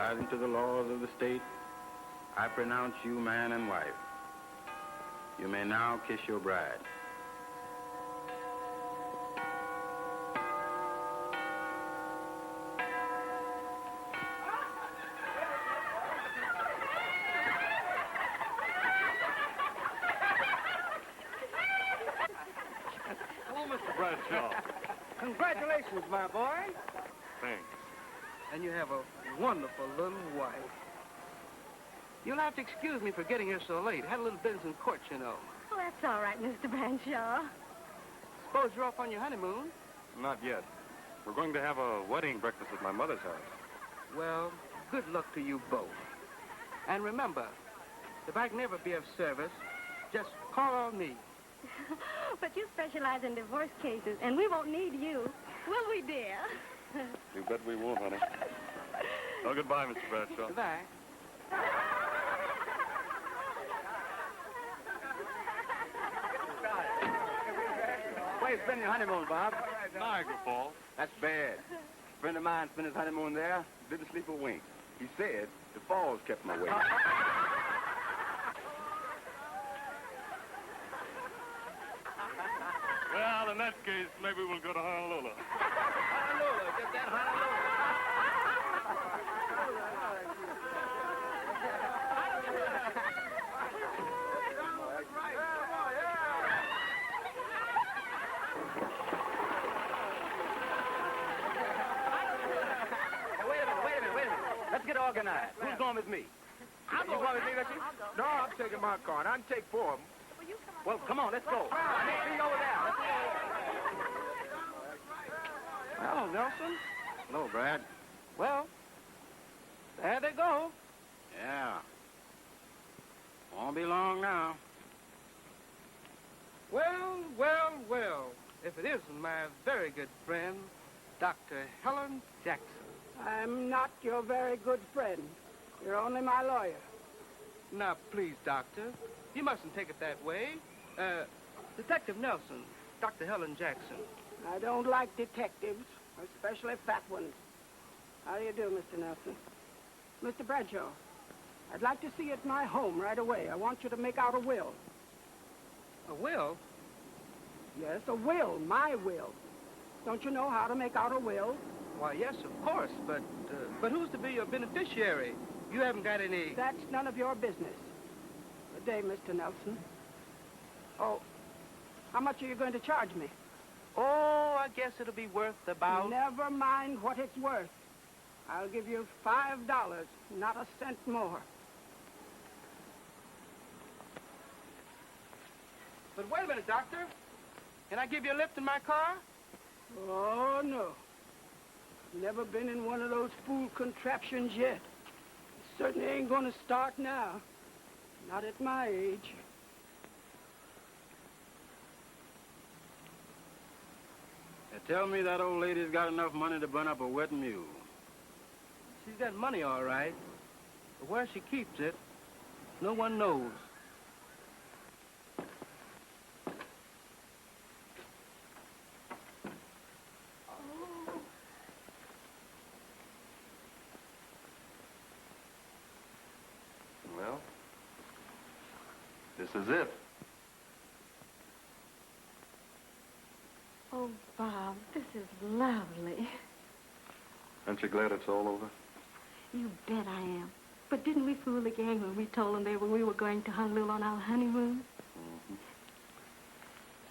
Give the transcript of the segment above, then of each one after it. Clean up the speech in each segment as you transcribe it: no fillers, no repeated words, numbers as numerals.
abiding to the laws of the state, I pronounce you man and wife. You may now kiss your bride. Hello, Mr. Bradshaw. Congratulations, my boy. Thanks. And you have a wonderful little wife. You'll have to excuse me for getting here so late. Had a little business in court, you know. Oh, that's all right, Mr. Bradshaw. Suppose you're off on your honeymoon? Not yet. We're going to have a wedding breakfast at my mother's house. Well, good luck to you both. And remember, if I can ever be of service, just call on me. But you specialize in divorce cases, and we won't need you. Will we, dear? You bet we won't, honey. Well, goodbye, Mr. Bradshaw. Goodbye. Where's you spend your honeymoon, Bob? Niagara Falls. That's bad. A friend of mine spent his honeymoon there, didn't sleep a wink. He said the falls kept him awake. Well, in that case, maybe we'll go to Honolulu. Honolulu, get that Honolulu. Wait a minute. Let's get organized. Who's going with me? You going with me, Richie? No, I'm taking my car, and I can take 4 of them. Well, come on, let's go. I need to be over there. Let's go. Well, Nelson. Hello, Brad. Well, there they go. Yeah. Won't be long now. Well. If it isn't my very good friend, Dr. Helen Jackson. I'm not your very good friend. You're only my lawyer. Now, please, Doctor, you mustn't take it that way. Detective Nelson, Dr. Helen Jackson. I don't like detectives, especially fat ones. How do you do, Mr. Nelson? Mr. Bradshaw, I'd like to see you at my home right away. I want you to make out a will. A will? Yes, a will, my will. Don't you know how to make out a will? Why, yes, of course, but who's to be your beneficiary? You haven't got any... That's none of your business. Good day, Mr. Nelson. Oh, how much are you going to charge me? Oh, I guess it'll be worth about... Never mind what it's worth. I'll give you $5, not a cent more. But wait a minute, Doctor. Can I give you a lift in my car? Oh, no. Never been in one of those fool contraptions yet. Certainly ain't going to start now. Not at my age. They tell me that old lady's got enough money to burn up a wet mule. She's got money, all right. But where she keeps it, no one knows. Well, this is it. Oh, Bob, this is lovely. Aren't you glad it's all over? You bet I am. But didn't we fool the gang when we told them we were going to Honolulu on our honeymoon? Mm-hmm.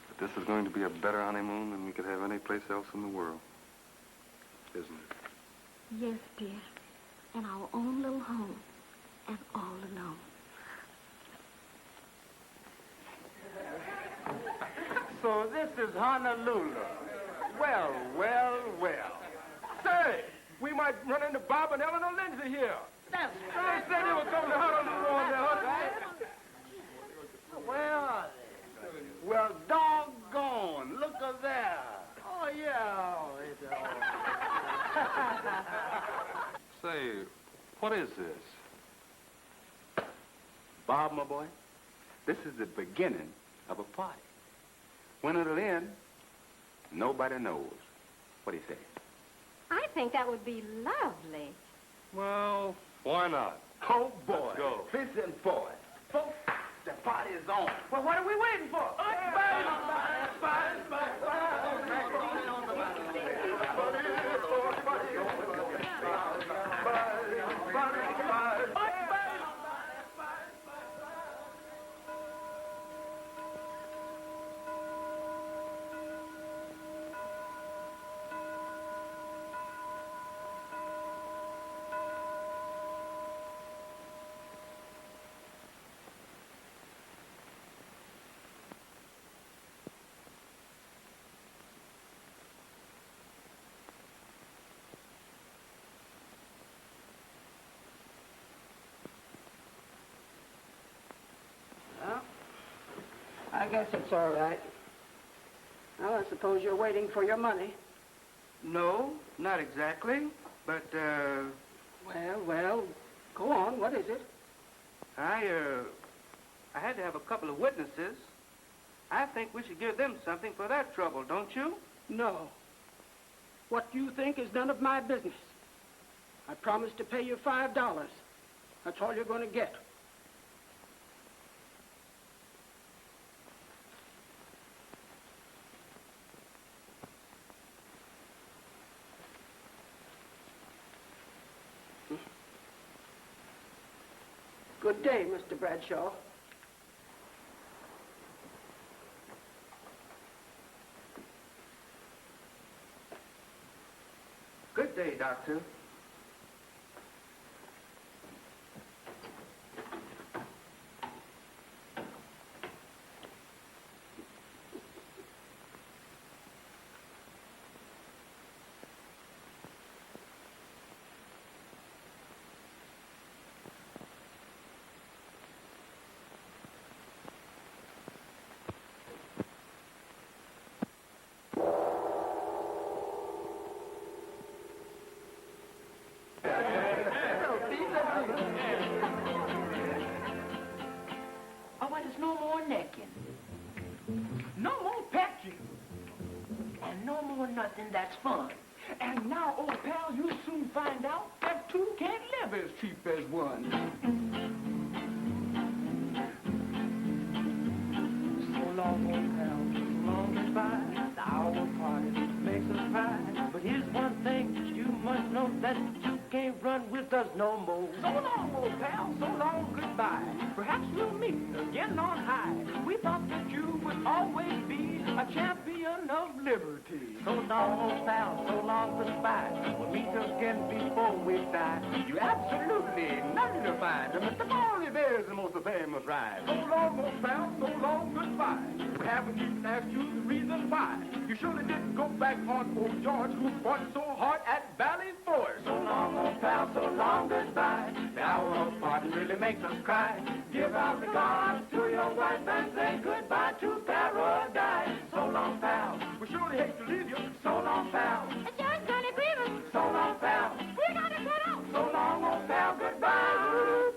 But this is going to be a better honeymoon than we could have any place else in the world. Isn't it? Yes, dear. In our own little home. And all alone. So this is Honolulu. Well. Say, we might run into Bob and Eleanor Lindsay here. That's They said they were coming to Honolulu on their honeymoon. Where are they? Well, doggone. Look at that. Oh, yeah. Say, what is this? Bob, my boy, this is the beginning of a party. When it'll end, nobody knows. What do you say? I think that would be lovely. Well, Why not? oh, boy. Let's go. Listen for it. Folks, the party is on. Well, what are we waiting for? Well, I guess it's all right. Well, I suppose you're waiting for your money. No, not exactly. But, Well, go on. What is it? I had to have a couple of witnesses. I think we should give them something for that trouble, don't you? No. What you think is none of my business. I promised to pay you $5. That's all you're going to get. Good day, Mr. Bradshaw. Good day, Doctor. Oh, well, there's no more necking. No more pecking. And no more nothing that's fun. And now, old pal, you'll soon find out that two can't live as cheap as one. So long, old pal, so long goodbye. The hour party makes us cry. But here's one thing you must know, that you can't run with us no more. So long, old pal, so long goodbye. Perhaps we'll meet again on high. We thought that you would always be a champion of liberty. So long, old pal, so long goodbye. We'll meet again before we die. You absolutely nullified Mr. Barney Bear's the most famous ride. So long, old pal, so long goodbye. We haven't even asked you the reason why. You surely didn't go back on old George, who fought so hard at Valley Forge. So long, old pal, so long goodbye. The hour of parting really makes us cry. Give our regards to your wife and say goodbye to paradise. So long, pal. We surely hate to leave you. So long, pal. George gonna grieve us. So long, pal. We're gonna cut off. So long, old pal. Goodbye.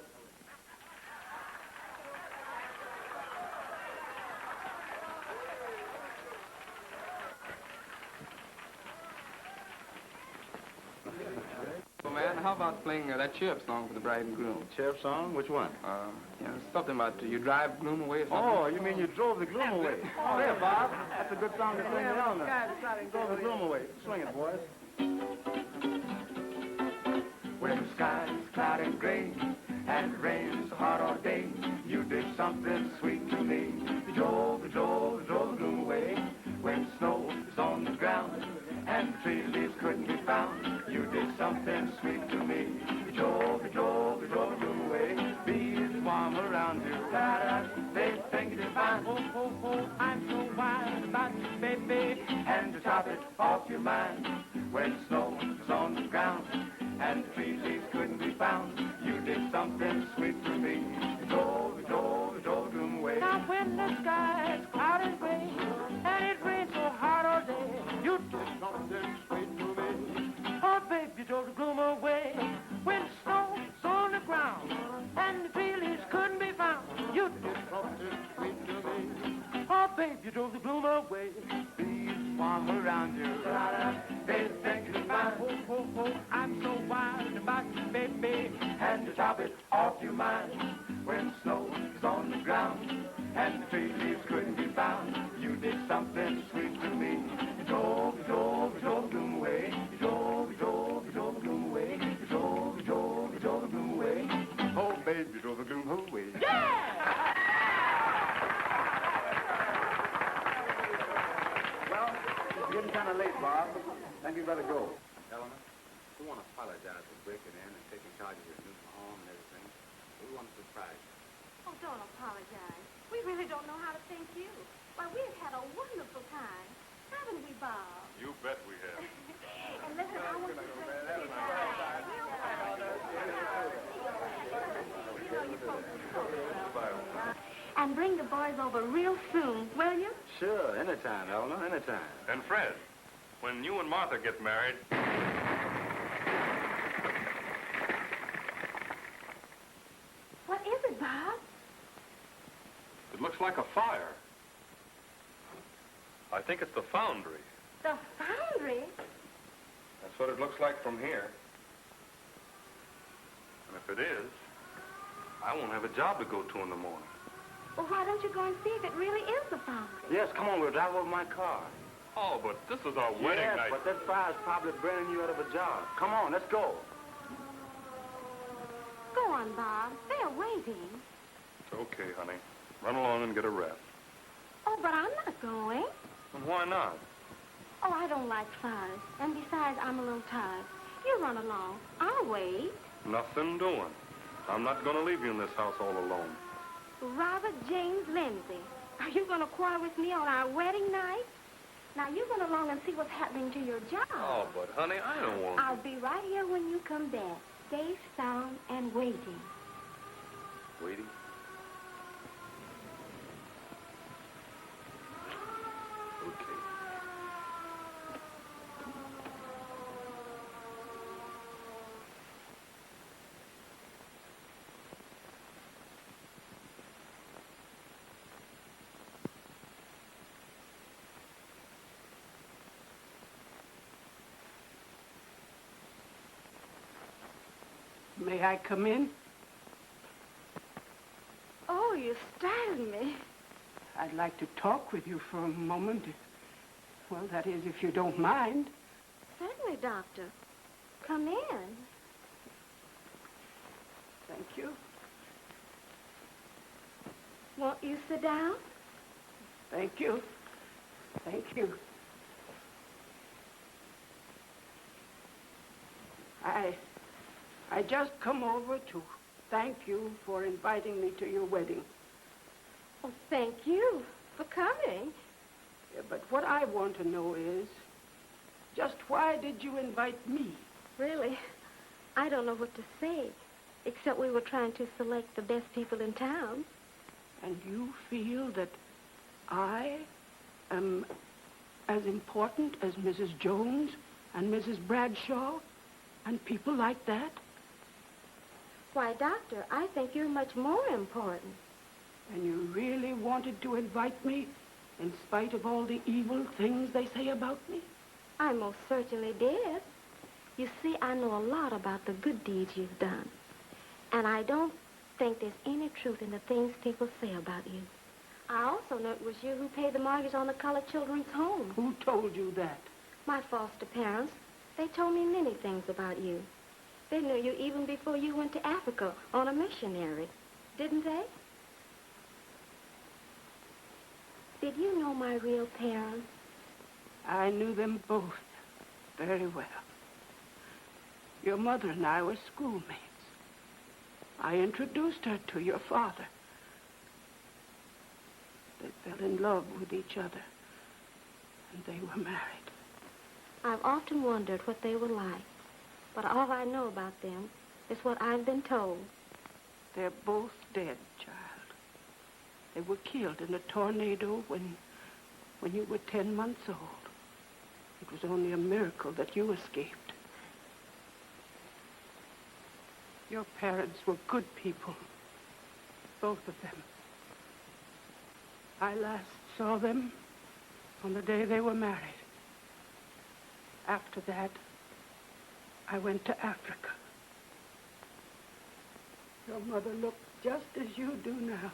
Well, man, how about playing that chirp song for the bride and groom? Chirp song? Which one? Something about you drive gloom away or something. Oh, you mean you drove the gloom away? Oh, there, Bob. That's a good song to sing it on. Drove the gloom away. Swing it, boys. When the sky's cloudy and gray and it rains so hard all day, you did something sweet to me. You drove the gloom away. When snow is on the ground and the tree leaves couldn't be found, you did something sweet to me. You drove the gloom away. Bees warm around you. They think it's fine. Oh, I'm so wild about you, baby. And to top it off your mind, when snow was on the ground and the tree leaves couldn't be found, you did something sweet to me. You drove the gloom away. Now when the sky is cloudy and gray and it rains so hard all day, you did something sweet to me. Oh, baby, you drove the gloom away. When snow was on the ground and the tree leaves couldn't be found, you did something sweet to me. Oh, baby, you drove the gloom away. Bees warm around you. Baby, think it's fine. Oh, oh, oh, I'm so wild about you, baby. And to top it off your mind, when snow is on the ground and the tree leaves couldn't be found, you did something sweet to me. You drove the gloom away. You drove the gloom away. You drove the gloom away. Oh, baby, you drove the gloom away. Well, it's getting kind of late, Bob. I think you better go. Eleanor, we want to apologize for breaking in and taking charge of your new home and everything. We want to surprise you. Oh, don't apologize. We really don't know how to thank you. Why, we've had a wonderful time. Haven't we, Bob? You bet we have. And listen, I want you to and bring the boys over real soon, will you? Sure, anytime, Eleanor, anytime. And Fred, when you and Martha get married... What is it, Bob? It looks like a fire. I think it's the foundry. The foundry? That's what it looks like from here. And if it is, I won't have a job to go to in the morning. Well, why don't you go and see if it really is the foundry? Yes, come on, we'll drive over my car. Oh, but this is our wedding Yes, night. but that fire's probably burning you out of a job. Come on, let's go. Go on, Bob. They're waiting. It's okay, honey. Run along and get a rest. Oh, but I'm not going. And why not? Oh, I don't like fires. And besides, I'm a little tired. You run along. I'll wait. Nothing doing. I'm not going to leave you in this house all alone. Robert James Lindsay, are you going to quarrel with me on our wedding night? Now, you run along and see what's happening to your job. Oh, but honey, I don't want to. I'll be right here when you come back, safe, sound, and waiting. Waiting? Okay. May I come in? Oh, you startled me. I'd like to talk with you for a moment. Well, that is, if you don't mind. Certainly, Doctor. Come in. Thank you. Won't you sit down? Thank you. Thank you. I just come over to thank you for inviting me to your wedding. Oh, thank you for coming. Yeah, but what I want to know is, just why did you invite me? Really, I don't know what to say, except we were trying to select the best people in town. And you feel that I am as important as Mrs. Jones and Mrs. Bradshaw and people like that? Why, Doctor, I think you're much more important. And you really wanted to invite me in spite of all the evil things they say about me? I most certainly did. You see, I know a lot about the good deeds you've done. And I don't think there's any truth in the things people say about you. I also know it was you who paid the mortgage on the colored children's home. Who told you that? My foster parents. They told me many things about you. They knew you even before you went to Africa on a missionary. Didn't they? Did you know my real parents? I knew them both very well. Your mother and I were schoolmates. I introduced her to your father. They fell in love with each other, and they were married. I've often wondered what they were like, but all I know about them is what I've been told. They're both dead, child. They were killed in a tornado when you were 10 months old. It was only a miracle that you escaped. Your parents were good people, both of them. I last saw them on the day they were married. After that, I went to Africa. Your mother looked just as you do now.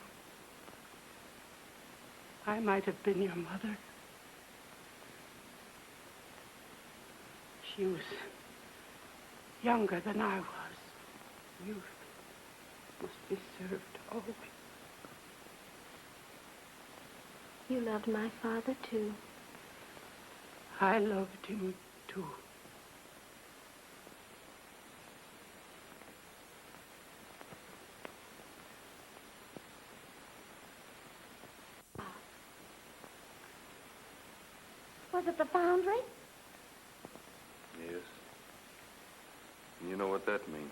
I might have been your mother. She was younger than I was. Youth must be served always. You loved my father, too. I loved him, too. Was it the foundry? Yes. And you know what that means.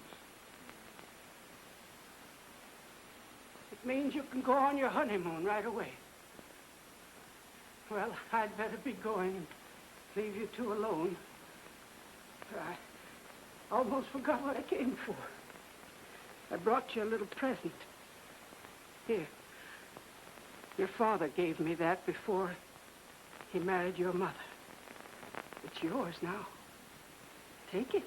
It means you can go on your honeymoon right away. Well, I'd better be going and leave you two alone. I almost forgot what I came for. I brought you a little present. Here. Your father gave me that before he married your mother. It's yours now. Take it.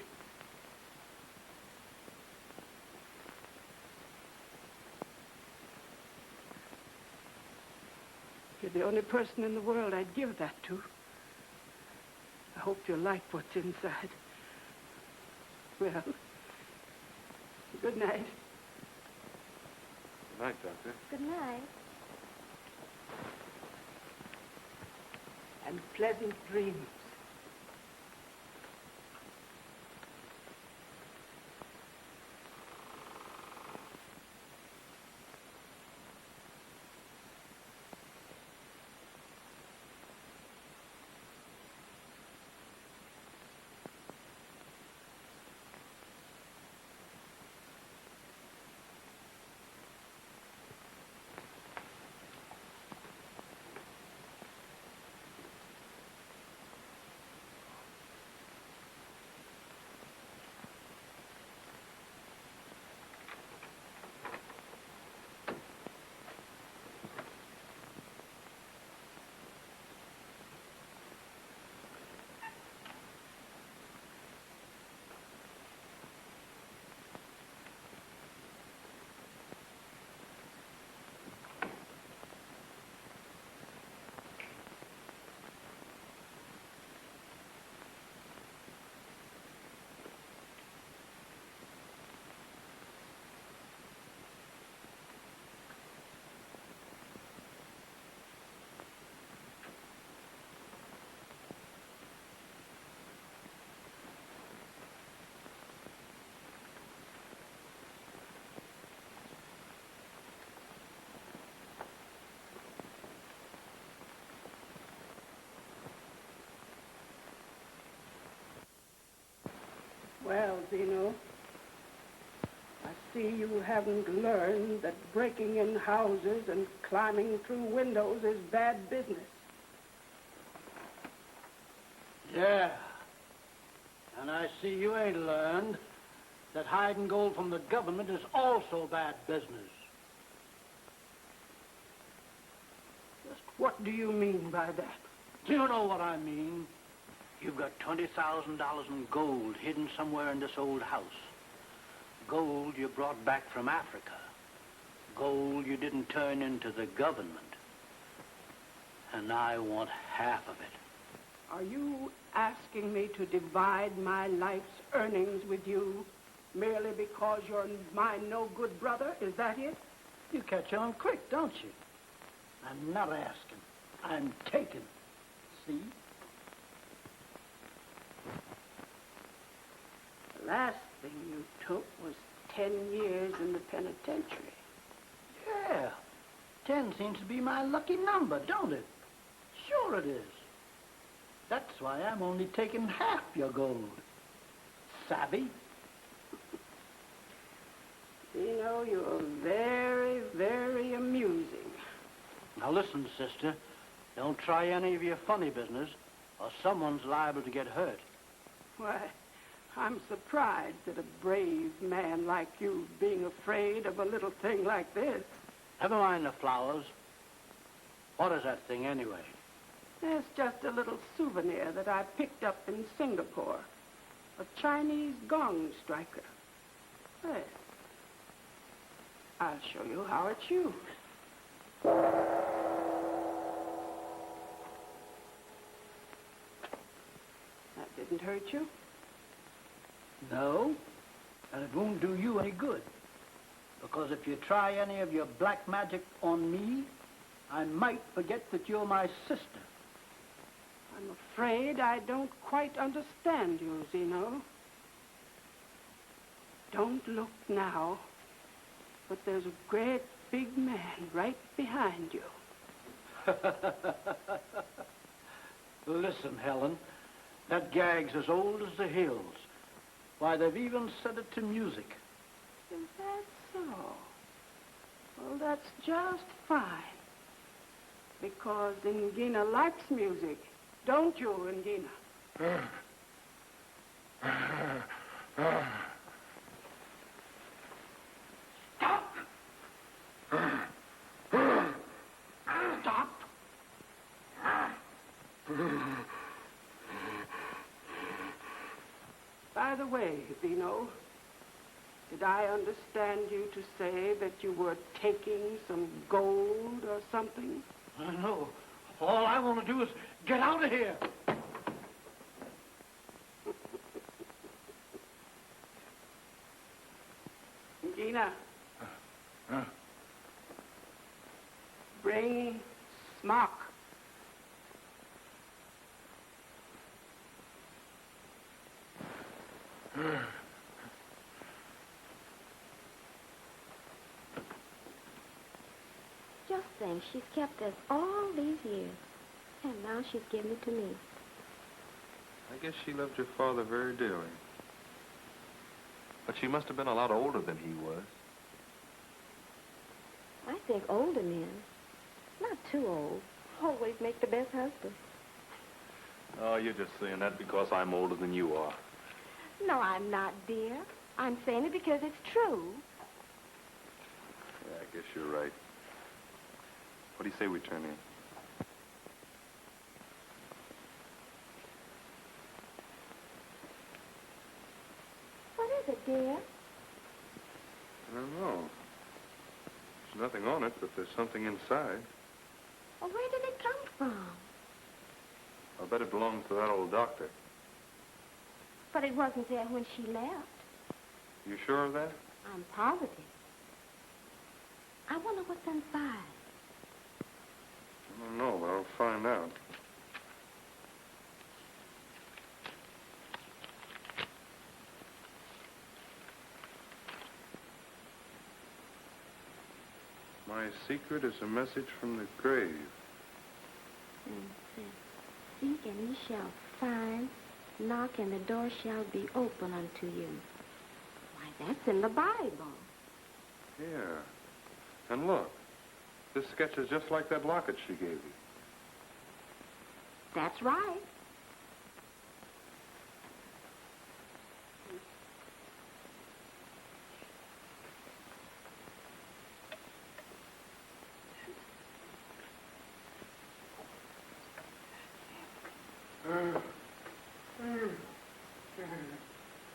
You're the only person in the world I'd give that to. I hope you like what's inside. Well, good night. Good night, Doctor. Good night. And pleasant dreams. Well, Zeno, I see you haven't learned that breaking in houses and climbing through windows is bad business. Yeah. And I see you ain't learned that hiding gold from the government is also bad business. Just what do you mean by that? Do you know what I mean? You've got $20,000 in gold hidden somewhere in this old house. Gold you brought back from Africa. Gold you didn't turn into the government. And I want half of it. Are you asking me to divide my life's earnings with you merely because you're my no-good brother? Is that it? You catch on quick, don't you? I'm not asking. I'm taking. See? The last thing you took was 10 years in the penitentiary. Yeah. 10 seems to be my lucky number, don't it? Sure it is. That's why I'm only taking half your gold. Savvy? You know, you're very, very amusing. Now listen, sister. Don't try any of your funny business, or someone's liable to get hurt. Why, I'm surprised at a brave man like you being afraid of a little thing like this. Never mind the flowers. What is that thing anyway? There's just a little souvenir that I picked up in Singapore. A Chinese gong striker. There. I'll show you how it's used. That didn't hurt you? No, and it won't do you any good. Because if you try any of your black magic on me, I might forget that you're my sister. I'm afraid I don't quite understand you, Zeno. Don't look now, but there's a great big man right behind you. Listen, Helen, that gag's as old as the hills. Why, they've even set it to music. Is that so? Well, that's just fine. Because Ingina likes music. Don't you, Ingina? Stop! Stop! By the way, Zeno, did I understand you to say that you were taking some gold or something? No. All I want to do is get out of here. Gina. Bring smock. Just think, she's kept us all these years, and now she's giving it to me. I guess she loved your father very dearly. But she must have been a lot older than he was. I think older men, not too old, always make the best husband. Oh, you're just saying that because I'm older than you are. No, I'm not, dear. I'm saying it because it's true. Yeah, I guess you're right. What do you say we turn in? What is it, dear? I don't know. There's nothing on it, but there's something inside. Well, where did it come from? I'll bet it belongs to that old doctor. But it wasn't there when she left. You sure of that? I'm positive. I wonder what's inside. I don't know, but I'll find out. My secret is a message from the grave. And it says, seek and ye shall find, knock and the door shall be open unto you. Why, that's in the Bible. Yeah. And look, this sketch is just like that locket she gave you. That's right.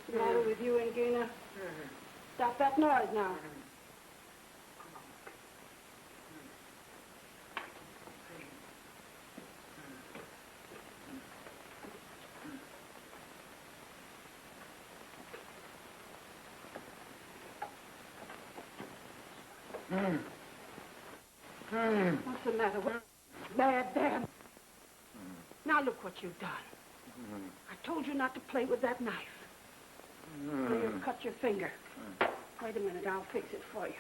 What's the matter with you, Ingina? Stop that noise now. What's the matter with Bad. Now look what you've done. I told you not to play with that knife. Now you'll cut your finger. Wait a minute, I'll fix it for you.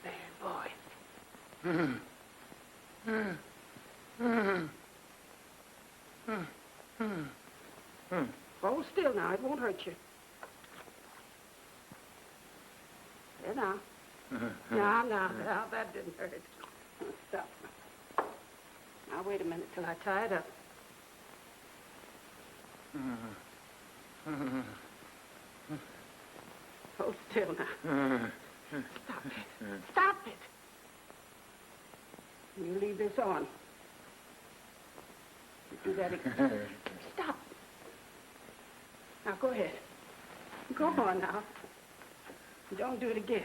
Bad boy. Hold still now, it won't hurt you. There now. Now, that didn't hurt. Stop. Now, wait a minute till I tie it up. Hold still now. Stop it. Stop it. You leave this on. do that again. Stop. Now, go ahead. Go on now. Don't do it again.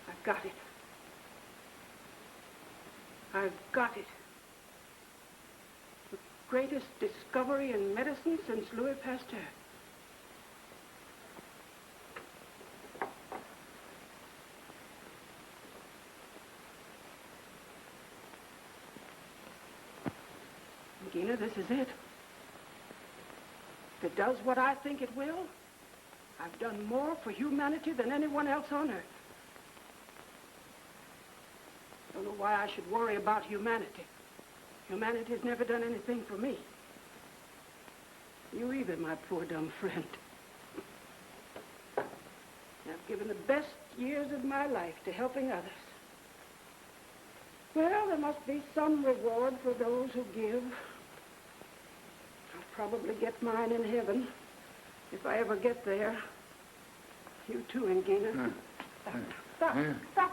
I've got it. I've got it. The greatest discovery in medicine since Louis Pasteur. Gina, this is it. If it does what I think it will, I've done more for humanity than anyone else on earth. I don't know why I should worry about humanity. Humanity's never done anything for me. You either, my poor dumb friend. I've given the best years of my life to helping others. Well, there must be some reward for those who give. I'll probably get mine in heaven, if I ever get there. You too, Ingina. Stop. Stop.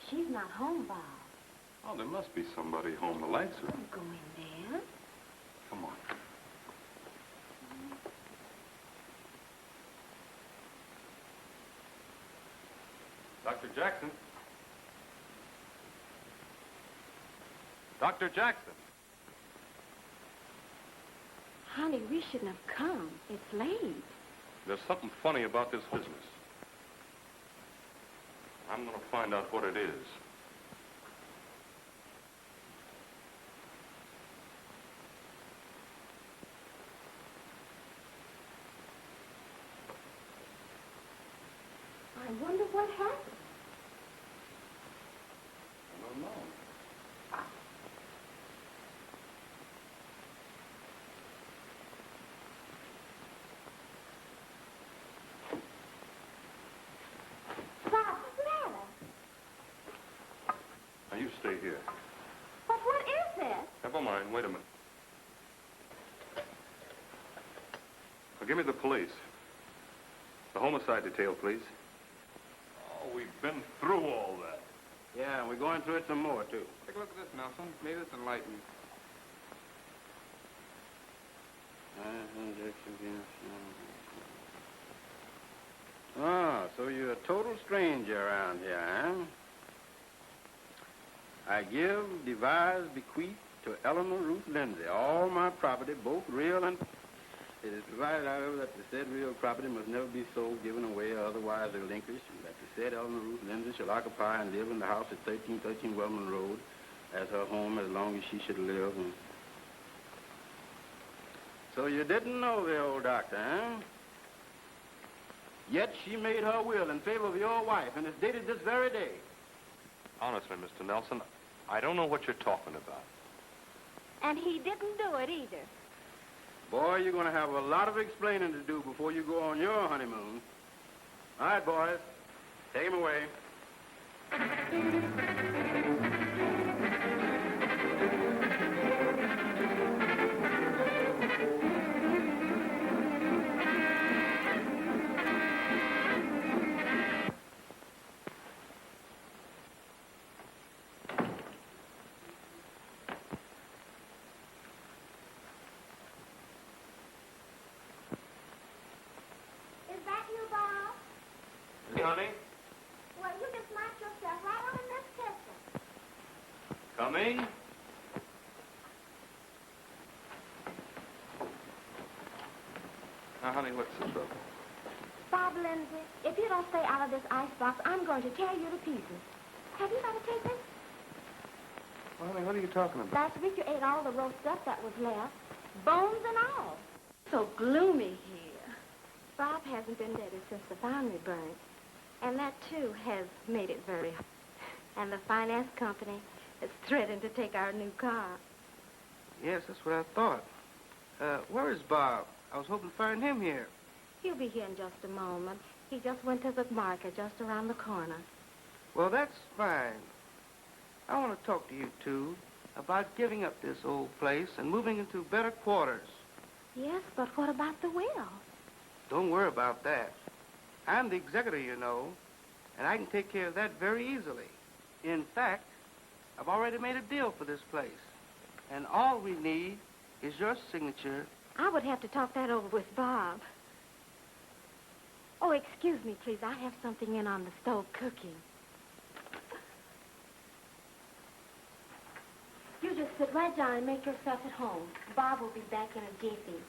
She's not home, Bob. Oh, there must be somebody home. The lights are... Don't go in there. Come on. Dr. Jackson? Dr. Jackson? Honey, we shouldn't have come. It's late. There's something funny about this business. I'm going to find out what it is. I wonder what happened. I don't know. Bob, what's the matter? Now, you stay here. But what is this? Never mind. Wait a minute. Now, give me the police. The homicide detail, please. Oh, we've been through all that. Yeah, and we're going through it some more, too. Take a look at this, Nelson. Maybe this will enlighten you. Ah, so you're a total stranger around here, huh? I give, devise, bequeath to Eleanor Ruth Lindsay all my property, both real and... It is provided, however, that the said real property must never be sold, given away, or otherwise relinquished, and that the said Eleanor Ruth Lindsay shall occupy and live in the house at 1313 Wellman Road as her home as long as she should live. And... So you didn't know the old doctor, huh? Yet she made her will in favor of your wife, and it's dated this very day. Honestly, Mr. Nelson, I don't know what you're talking about. And he didn't do it either. Boy, you're going to have a lot of explaining to do before you go on your honeymoon. All right, boys. Take him away. Honey? Well, you just knocked yourself right on in this kitchen. Coming? Now, honey, what's the trouble? Bob Lindsay, if you don't stay out of this icebox, I'm going to tear you to pieces. Have you got a ticket? Well, honey, what are you talking about? Last week you ate all the roast stuff that was left, bones and all. So gloomy here. Bob hasn't been dead since the foundry burned. And that, too, has made it very hard. And the finance company is threatening to take our new car. Yes, that's what I thought. Where is Bob? I was hoping to find him here. He'll be here in just a moment. He just went to the market just around the corner. Well, that's fine. I want to talk to you two about giving up this old place and moving into better quarters. Yes, but what about the will? Don't worry about that. I'm the executor, you know, and I can take care of that very easily. In fact, I've already made a deal for this place, and all we need is your signature. I would have to talk that over with Bob. Oh, excuse me, please. I have something in on the stove cooking. You just sit right down and make yourself at home. Bob will be back in a jiffy.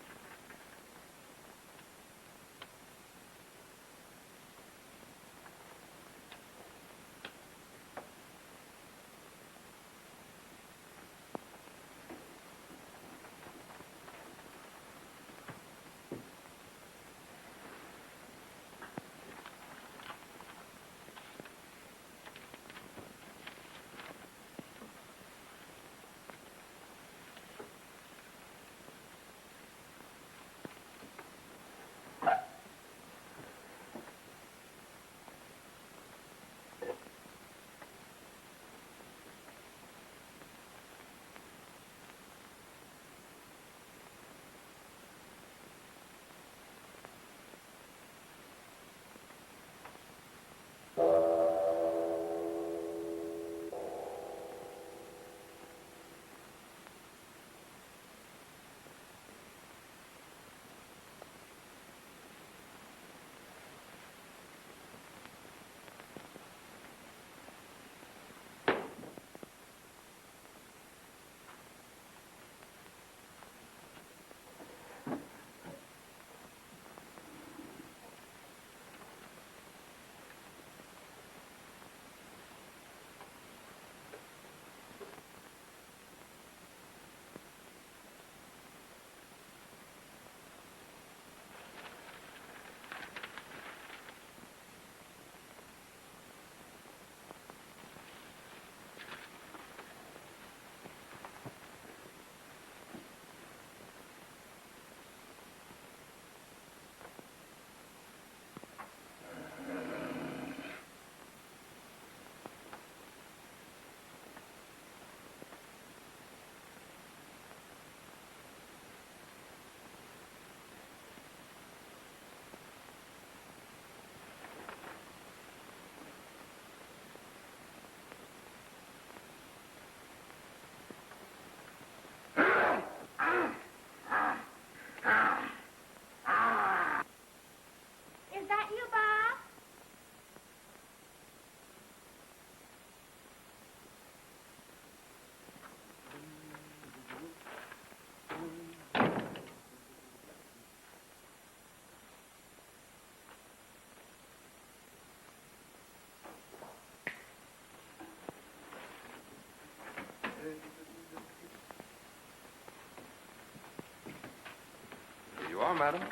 are, madam.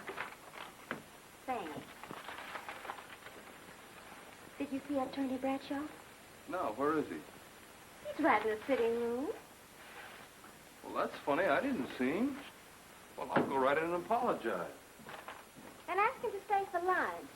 Thanks. Did you see Attorney Bradshaw? No, where is he? He's right in the sitting room. Well, that's funny. I didn't see him. Well, I'll go right in and apologize. And ask him to stay for lunch.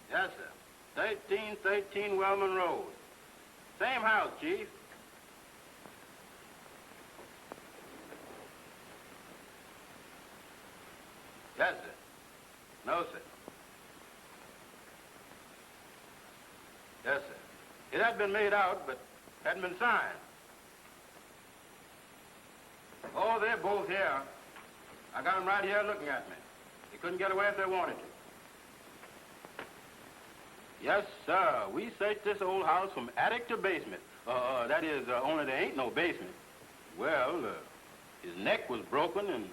Yes, sir. 1313 Wellman Road. Same house, Chief. Yes, sir. No, sir. Yes, sir. It had been made out, but hadn't been signed. Oh, they're both here. I got them right here looking at me. They couldn't get away if they wanted to. Yes, sir. We searched this old house from attic to basement. That is, only there ain't no basement. Well, his neck was broken and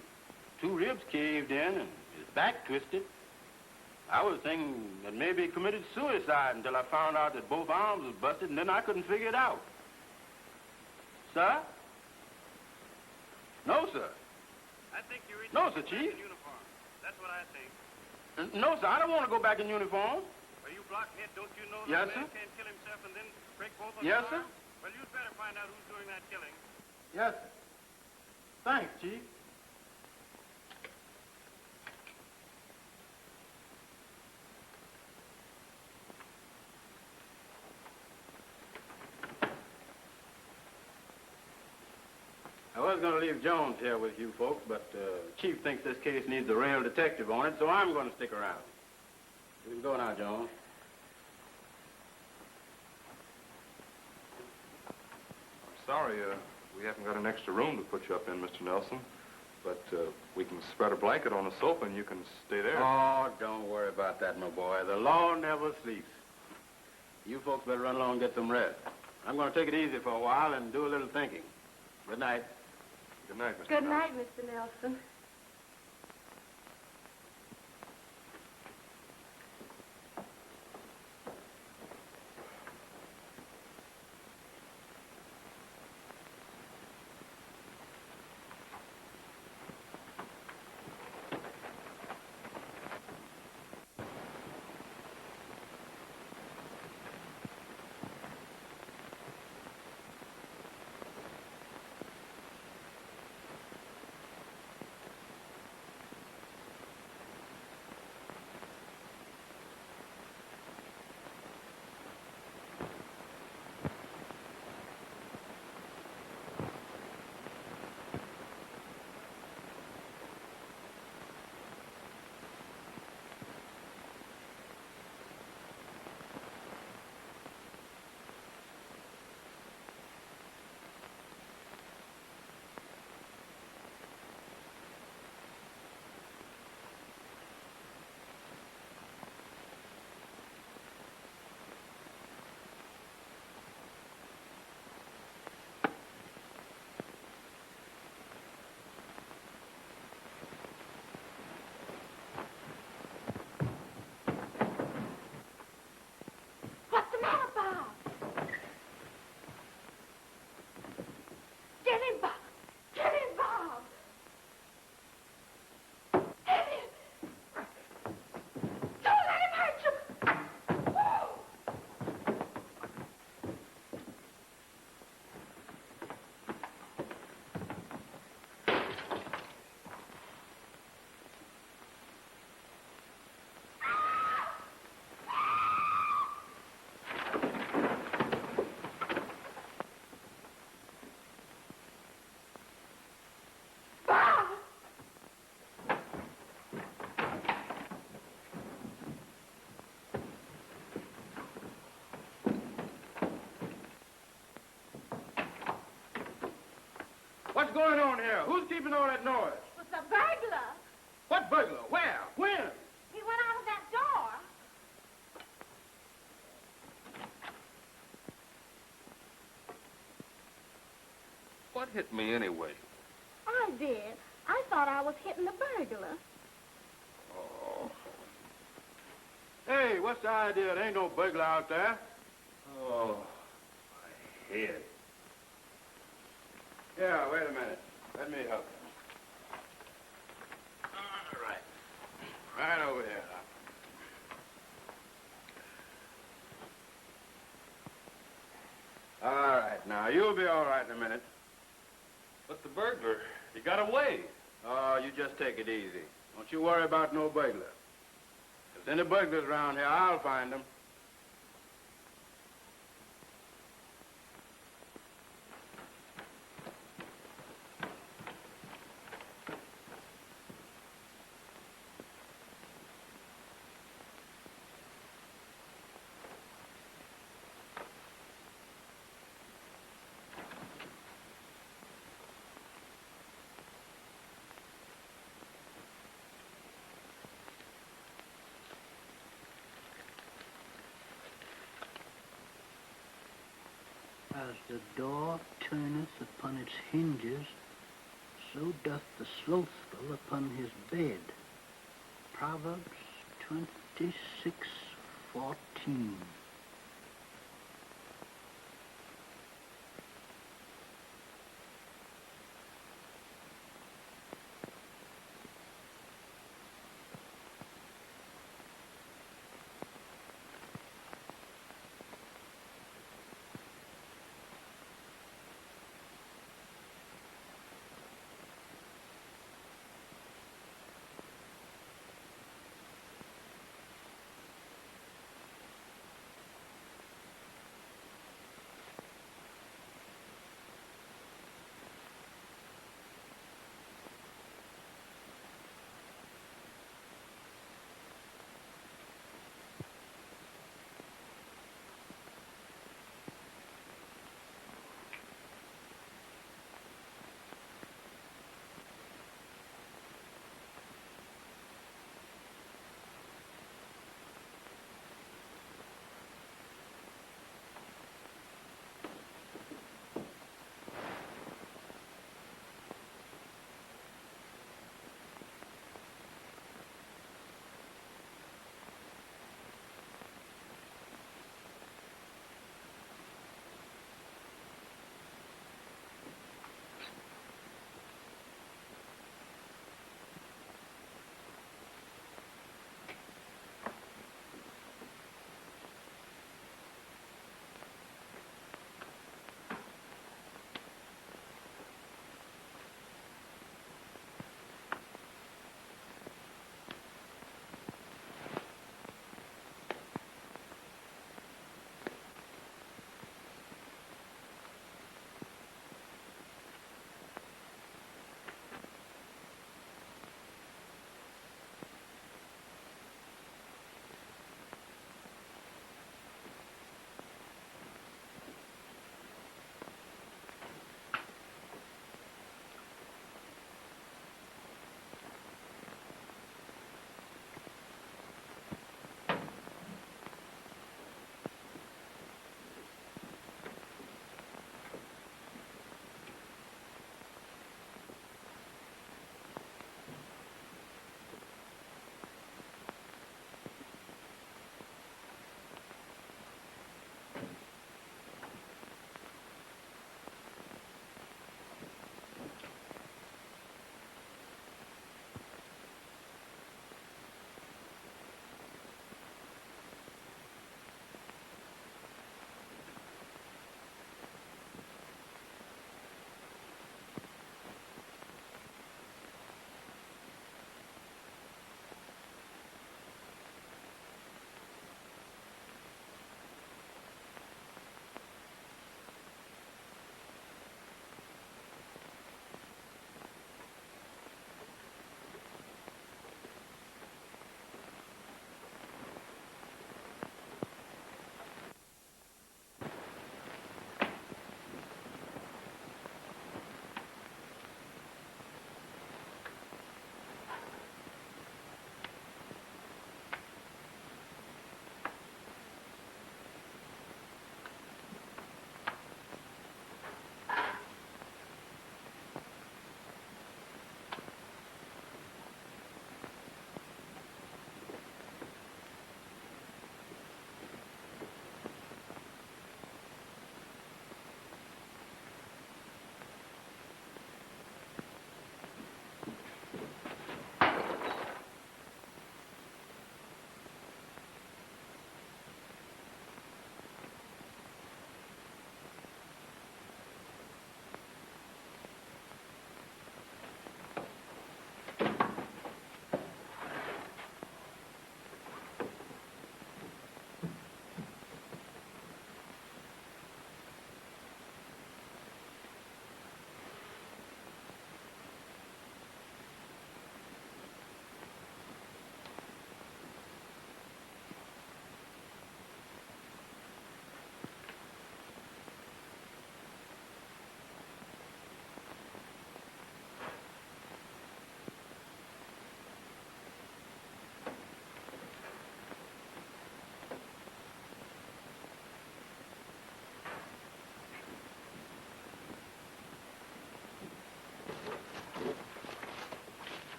2 ribs caved in and his back twisted. I was thinking that maybe he committed suicide until I found out that both arms was busted, and then I couldn't figure it out. Sir? No, sir. I think you reached No, sir, Chief. in uniform. That's what I think. No, sir. I don't want to go back in uniform. Well, you blockhead, don't you know Yes, that a man sir. can't kill himself and then break both of Yes, his sir. arms? Well, you'd better find out who's doing that killing. Yes, sir. Thanks, Chief. I was going to leave Jones here with you folks, but Chief thinks this case needs a real detective on it, so I'm going to stick around. You can go now, Jones. I'm sorry, we haven't got an extra room to put you up in, Mr. Nelson. But we can spread a blanket on the sofa and you can stay there. Oh, don't worry about that, my boy. The law never sleeps. You folks better run along and get some rest. I'm going to take it easy for a while and do a little thinking. Good night. Good night, Mr. Good Nelson. night, Mr. Nelson. going on here? Who's keeping all that noise? It's a burglar. What burglar? Where? When? He went out of that door. What hit me anyway? I did. I thought I was hitting the burglar. Oh. Hey, what's the idea? There ain't no burglar out there. Oh, my head. Yeah, wait a minute. Let me help you. All right. Right over here. All right, now, you'll be all right in a minute. But the burglar, he got away. Oh, you just take it easy. Don't you worry about no burglar. If there's any burglars around here, I'll find them. As the door turneth upon its hinges, so doth the slothful upon his bed. Proverbs 26:14.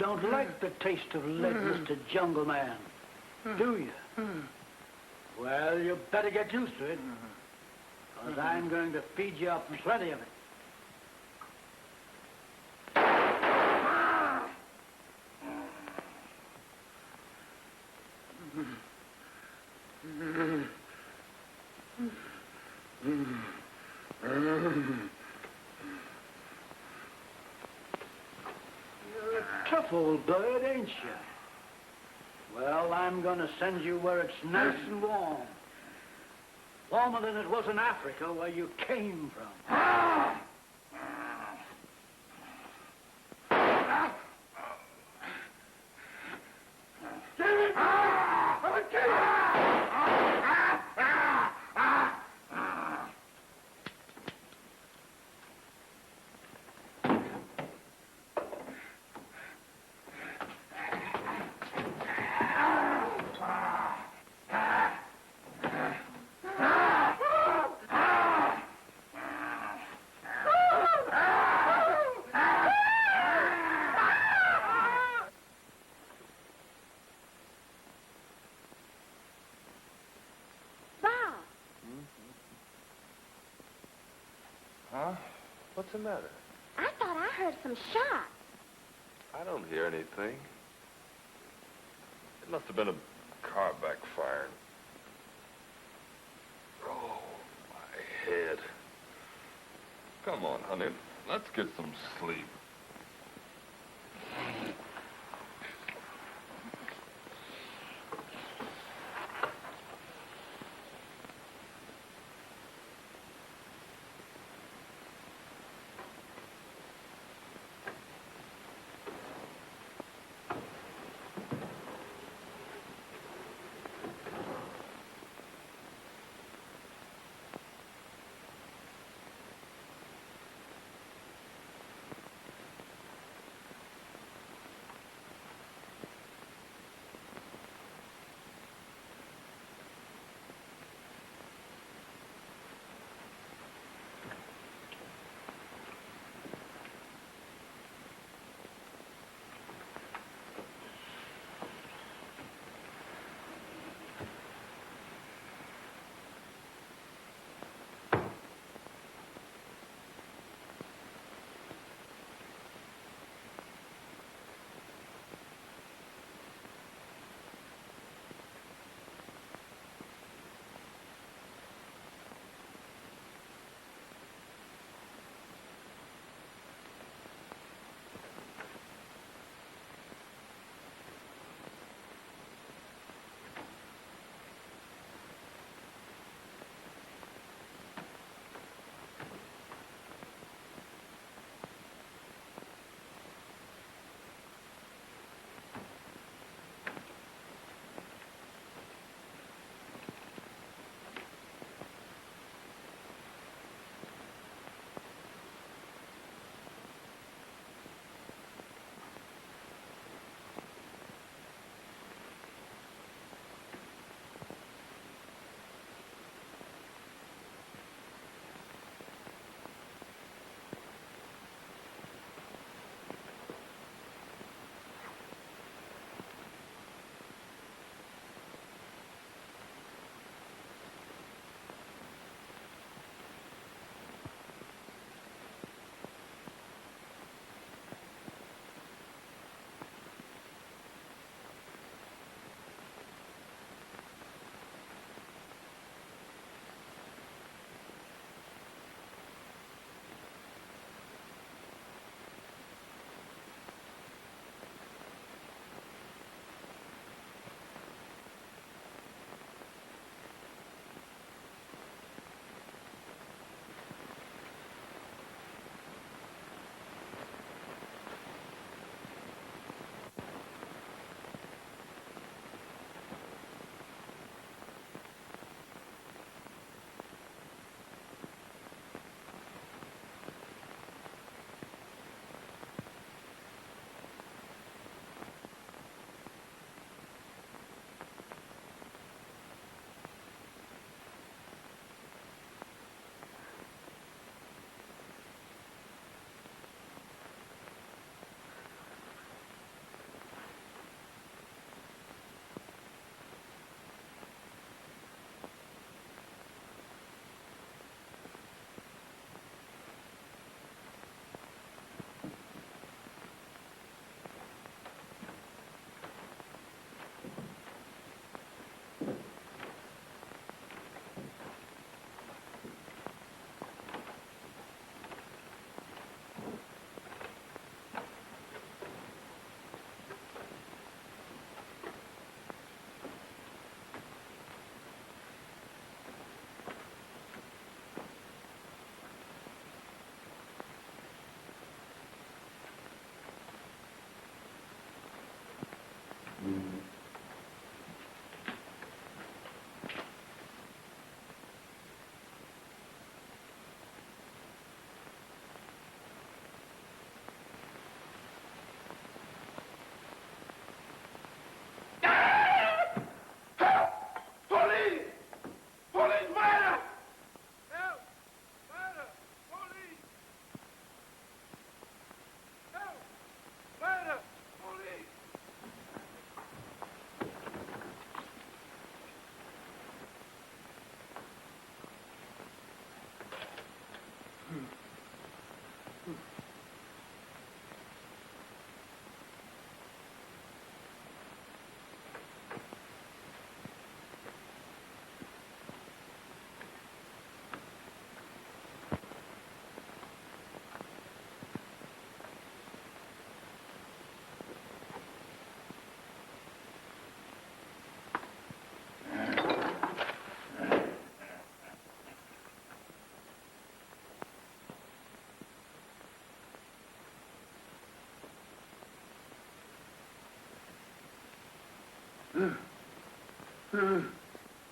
don't like the taste of lead, Mr. Jungle Man, do you? Well, you better get used to it, because I'm going to feed you up plenty of it. You're a tough old bird, ain't you? Well, I'm going to send you where it's nice and warm. Warmer than it was in Africa, where you came from. Huh? What's the matter? I thought I heard some shots. I don't hear anything. It must have been a car backfiring. Oh, my head. Come on, honey. Let's get some sleep.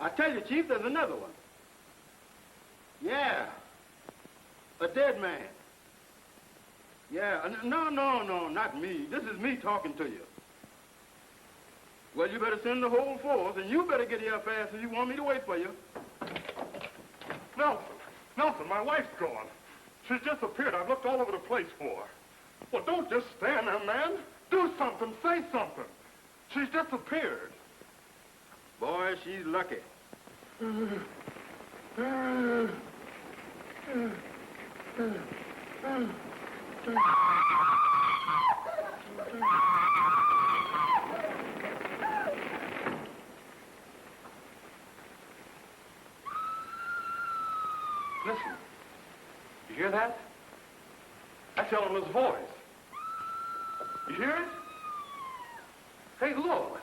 I tell you, Chief, there's another one. Yeah. A dead man. Yeah. No, not me. This is me talking to you. Well, you better send the whole force, and you better get here fast if you want me to wait for you. Nelson, my wife's gone. She's disappeared. I've looked all over the place for her. Well, don't just stand there, man. Do something. Say something. She's disappeared. Boy, she's lucky. Listen. You hear that? That's Eleanor's voice. You hear it? Hey, look.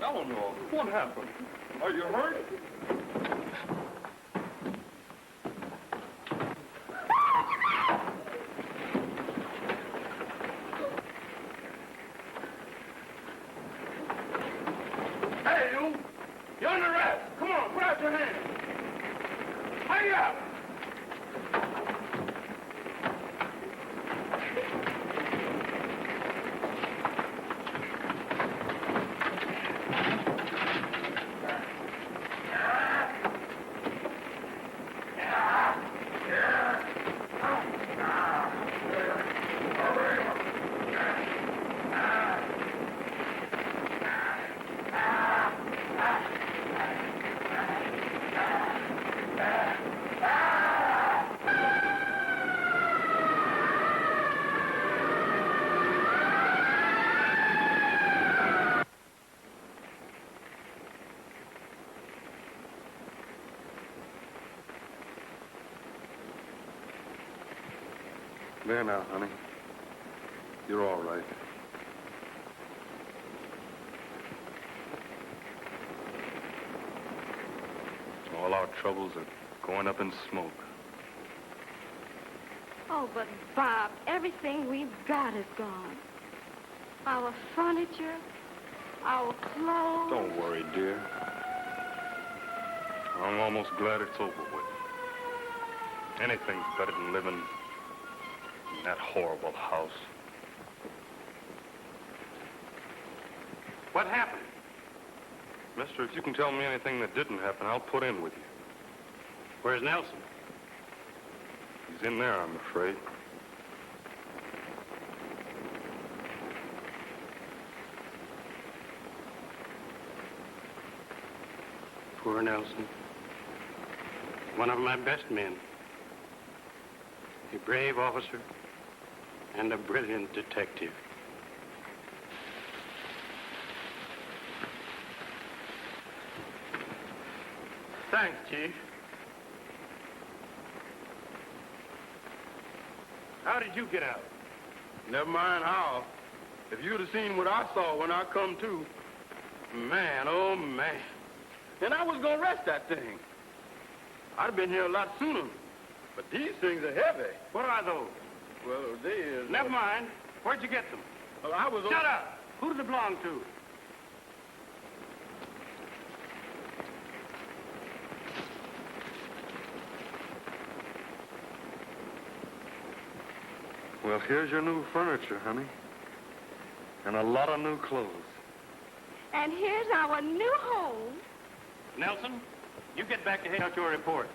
Eleanor, what happened? Are you hurt? Hey, you! You're under arrest! Come on, put out your hand! Hurry up! There now, honey. You're all right. All our troubles are going up in smoke. Oh, but Bob, everything we've got is gone. Our furniture, our clothes. Don't worry, dear. I'm almost glad it's over with. Anything's better than living in that horrible house. What happened? Mister, if you can tell me anything that didn't happen, I'll put in with you. Where's Nelson? He's in there, I'm afraid. Poor Nelson. One of my best men. A brave officer and a brilliant detective. Thanks, Chief. How did you get out? Never mind how. If you'd have seen what I saw when I come to, man, oh, man. And I was going to rest that thing. I'd have been here a lot sooner. But these things are heavy. What are those? Well, they is... Never mind. Where'd you get them? Well, I was... Shut up! Who does it belong to? Well, here's your new furniture, honey. And a lot of new clothes. And here's our new home. Nelson, you get back to hand out your report.